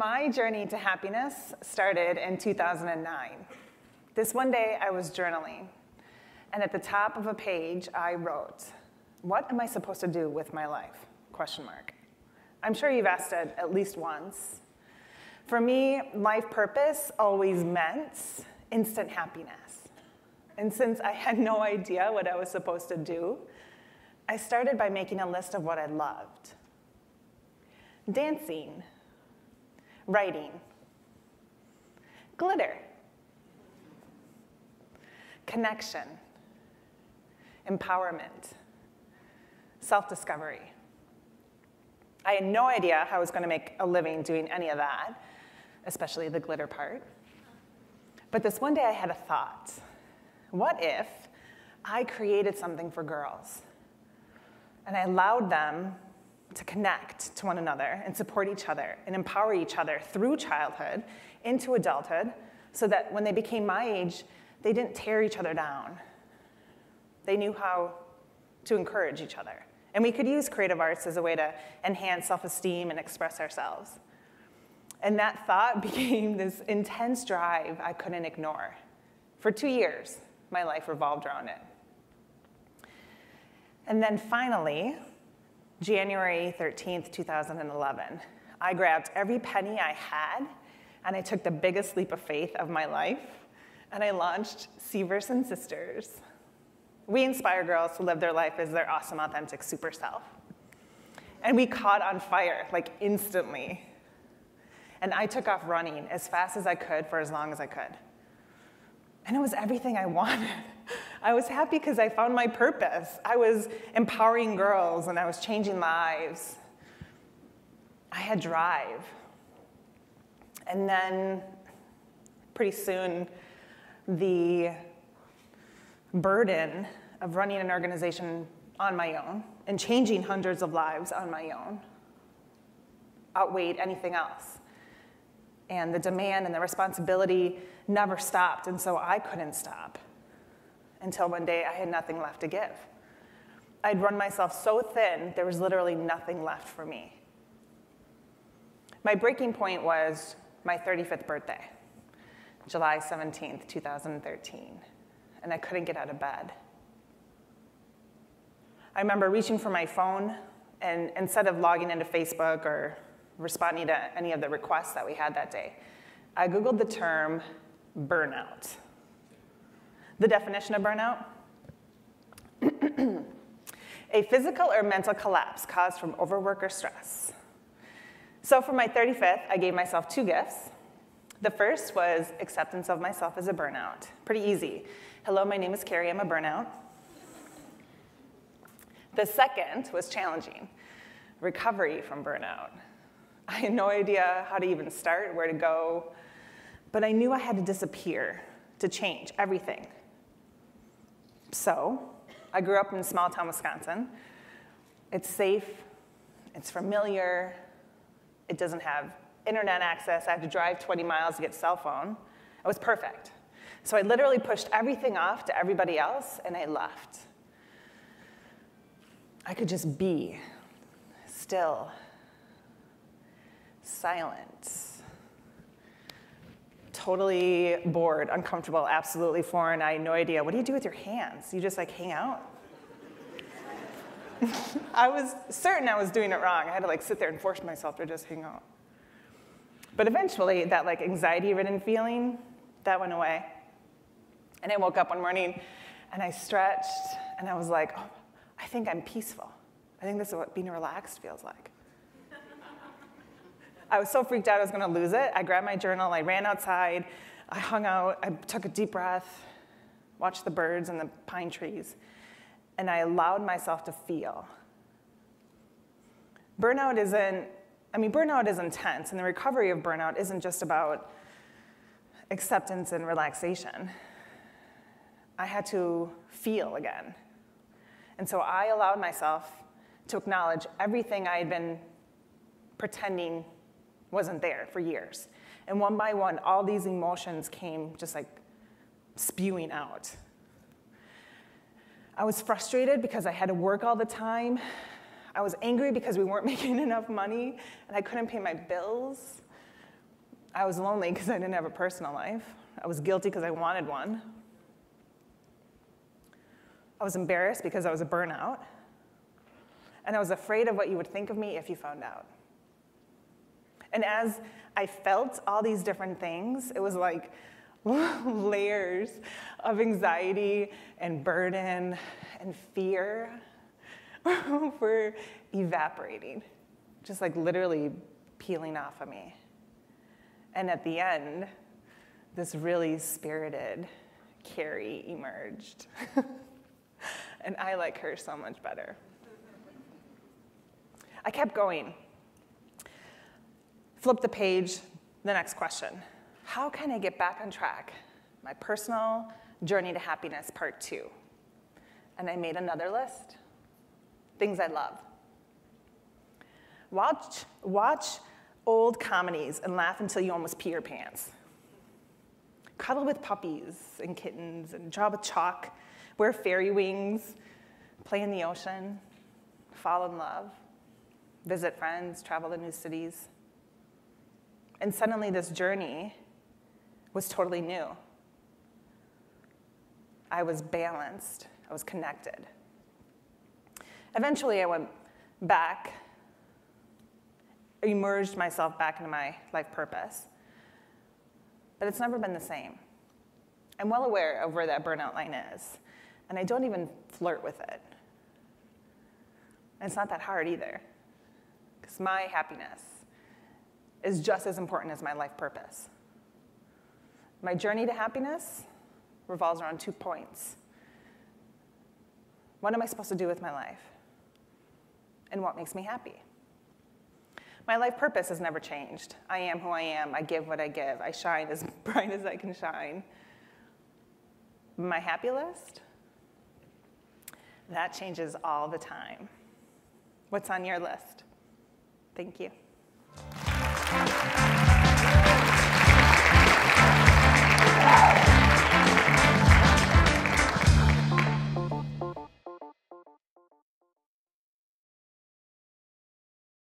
My journey to happiness started in 2009. This one day I was journaling, and at the top of a page I wrote, "What am I supposed to do with my life?" Question mark. I'm sure you've asked it at least once. For me, life purpose always meant instant happiness. And since I had no idea what I was supposed to do, I started by making a list of what I loved. Dancing, writing, glitter, connection, empowerment, self-discovery. I had no idea how I was going to make a living doing any of that, especially the glitter part. But this one day I had a thought. What if I created something for girls and I allowed them to connect to one another and support each other and empower each other through childhood into adulthood so that when they became my age, they didn't tear each other down. They knew how to encourage each other. And we could use creative arts as a way to enhance self-esteem and express ourselves. And that thought became this intense drive I couldn't ignore. For 2 years, my life revolved around it. And then finally, January 13th, 2011, I grabbed every penny I had, and I took the biggest leap of faith of my life, and I launched Severson Sisters. We inspire girls to live their life as their awesome, authentic super self. And we caught on fire, like instantly. And I took off running as fast as I could for as long as I could. And it was everything I wanted. I was happy because I found my purpose. I was empowering girls and I was changing lives. I had drive. And then pretty soon, the burden of running an organization on my own and changing hundreds of lives on my own outweighed anything else. And the demand and the responsibility never stopped, and so I couldn't stop until one day I had nothing left to give. I'd run myself so thin, there was literally nothing left for me. My breaking point was my 35th birthday, July 17th, 2013, and I couldn't get out of bed. I remember reaching for my phone, and instead of logging into Facebook or responding to any of the requests that we had that day, I Googled the term burnout. The definition of burnout: a physical or mental collapse caused from overwork or stress. So for my 35th, I gave myself 2 gifts. The first was acceptance of myself as a burnout. Pretty easy. Hello, my name is Carrie, I'm a burnout. The second was challenging, recovery from burnout. I had no idea how to even start, where to go, but I knew I had to disappear to change everything. So I grew up in small town Wisconsin. It's safe, it's familiar, it doesn't have internet access. I have to drive 20 miles to get a cell phone. It was perfect. So I literally pushed everything off to everybody else, and I left. I could just be still, silent, totally bored, uncomfortable, absolutely foreign. I had no idea. What do you do with your hands? You just like hang out? I was certain I was doing it wrong. I had to like sit there and force myself to just hang out. But eventually, that like anxiety-ridden feeling, that went away. And I woke up one morning and I stretched and I was like, oh, I think I'm peaceful. I think this is what being relaxed feels like. I was so freaked out I was gonna lose it. I grabbed my journal, I ran outside, I hung out, I took a deep breath, watched the birds and the pine trees, and I allowed myself to feel. Burnout is intense, and the recovery of burnout isn't just about acceptance and relaxation. I had to feel again. And so I allowed myself to acknowledge everything I had been pretending wasn't there for years. And one by one, all these emotions came just like spewing out. I was frustrated because I had to work all the time. I was angry because we weren't making enough money and I couldn't pay my bills. I was lonely because I didn't have a personal life. I was guilty because I wanted one. I was embarrassed because I was a burnout. And I was afraid of what you would think of me if you found out. And as I felt all these different things, it was like layers of anxiety and burden and fear were evaporating, just like literally peeling off of me. And at the end, this really spirited Carrie emerged. And I like her so much better. I kept going. Flip the page, the next question. How can I get back on track? My personal journey to happiness, part 2. And I made another list. Things I love. Watch old comedies and laugh until you almost pee your pants. Cuddle with puppies and kittens and draw with chalk, wear fairy wings, play in the ocean, fall in love, visit friends, travel to new cities. And suddenly this journey was totally new. I was balanced, I was connected. Eventually I went back, immersed myself back into my life purpose. But it's never been the same. I'm well aware of where that burnout line is, and I don't even flirt with it. And it's not that hard either, because my happiness is just as important as my life purpose. My journey to happiness revolves around 2 points. What am I supposed to do with my life? And what makes me happy? My life purpose has never changed. I am who I am. I give what I give. I shine as bright as I can shine. My happy list? That changes all the time. What's on your list? Thank you.